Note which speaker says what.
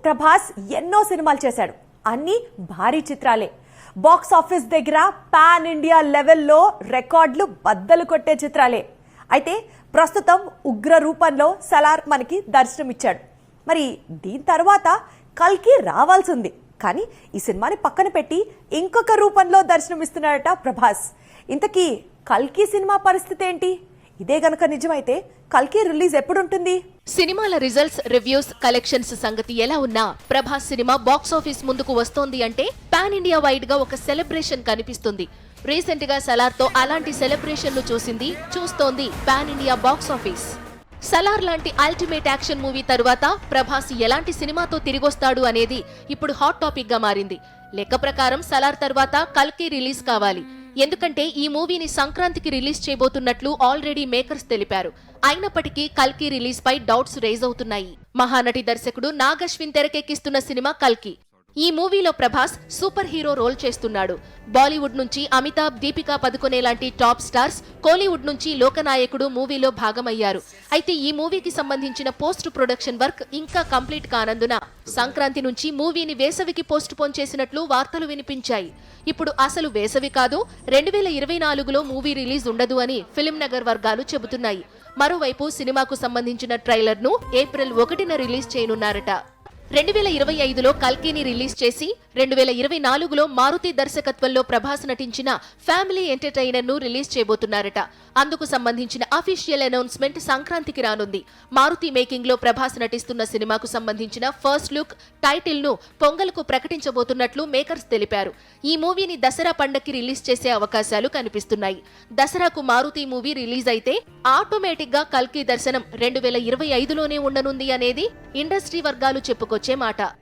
Speaker 1: ప్రభాస్ ఎన్నో సినిమాలు చేశాడు. అన్ని భారీ చిత్రాలే. బాక్స్ ఆఫీస్ దగ్గర పాన్ ఇండియా లెవెల్లో రికార్డులు బద్దలు కొట్టే చిత్రాలే. అయితే ప్రస్తుతం ఉగ్ర రూపంలో సలార్ మనకి దర్శనమిచ్చాడు. మరి దీని తర్వాత కల్కి రావాల్సింది, కానీ ఈ సినిమాని పక్కన పెట్టి ఇంకొక రూపంలో దర్శనమిస్తున్నాడట ప్రభాస్. ఇంతకీ కల్కి సినిమా పరిస్థితి ఏంటి? ఇదే గనక నిజమైతే కల్కి రిలీజ్ ఎప్పుడుంటుంది?
Speaker 2: సినిమాల రిజల్ట్స్, రివ్యూస్, కలెక్షన్స్ సంగతి ఎలా ఉన్నా ప్రభాస్ సినిమా బాక్స్ ఆఫీస్ ముందుకు వస్తోంది అంటే పాన్ ఇండియా వైడ్ గా ఒక సెలబ్రేషన్ కనిపిస్తుంది. రీసెంట్ గా సలార్ తో అలాంటి సెలబ్రేషన్ ను చూస్తోంది pan India box office. Salaar లాంటి అల్టిమేట్ యాక్షన్ మూవీ తరువాత ప్రభాస్ ఎలాంటి సినిమాతో తిరిగొస్తాడు అనేది ఇప్పుడు హాట్ టాపిక్ గా మారింది. లెక్క ప్రకారం సలార్ తర్వాత కల్కి రిలీజ్ కావాలి. ఎందుకంటే ఈ మూవీని సంక్రాంతికి రిలీజ్ చేయబోతున్నట్లు ఆల్రెడీ మేకర్స్ తెలిపారు. అయినప్పటికీ కల్కి రిలీజ్ పై డౌట్స్ రేజ్ అవుతున్నాయి. మహానటి దర్శకుడు నాగ్ అశ్విన్ తెరకెక్కిస్తున్న సినిమా కల్కి. ఈ మూవీలో ప్రభాస్ సూపర్ హీరో రోల్ చేస్తున్నాడు. బాలీవుడ్ నుంచి అమితాబ్, దీపికా పదుకొనే లాంటి టాప్ స్టార్స్, కోలీవుడ్ నుంచి లోకనాయకుడు మూవీలో భాగమయ్యారు. అయితే ఈ మూవీకి సంబంధించిన పోస్ట్ ప్రొడక్షన్ వర్క్ ఇంకా కంప్లీట్ కానందున సంక్రాంతి నుంచి మూవీని వేసవికి పోస్ట్ పోన్ చేసినట్లు వార్తలు వినిపించాయి. ఇప్పుడు అసలు వేసవి కాదు, 2024లో మూవీ రిలీజ్ ఉండదు అని ఫిల్మ్ నగర్ వర్గాలు చెబుతున్నాయి. మరోవైపు సినిమాకు సంబంధించిన ట్రైలర్ ను ఏప్రిల్ 1న రిలీజ్ చేయనున్నారట. 2025లో కల్కిని రిలీజ్ చేసి 2024లో మారుతి దర్శకత్వంలో ప్రభాస్ నటించిన ఫ్యామిలీ ఎంటర్టైనర్ ను రిలీజ్ చేయబోతున్నారట. అందుకు సంబంధించిన అఫీషియల్ అనౌన్స్మెంట్ సంక్రాంతికి రానుంది. మారుతి మేకింగ్ లో ప్రభాస్ నటిస్తున్న సినిమాకు సంబంధించిన ఫస్ట్ లుక్, టైటిల్ ను పొంగల్కు ప్రకటించబోతున్నట్లు మేకర్స్ తెలిపారు. ఈ మూవీని దసరా పండక్కి రిలీజ్ చేసే అవకాశాలు కనిపిస్తున్నాయి. దసరాకు మారుతి మూవీ రిలీజ్ అయితే ఆటోమేటిక్ గా కల్కి దర్శనం 2025లోనే ఉండనుంది అనేది ఇండస్ట్రీ వర్గాలు చెప్పుకొచ్చే మాట.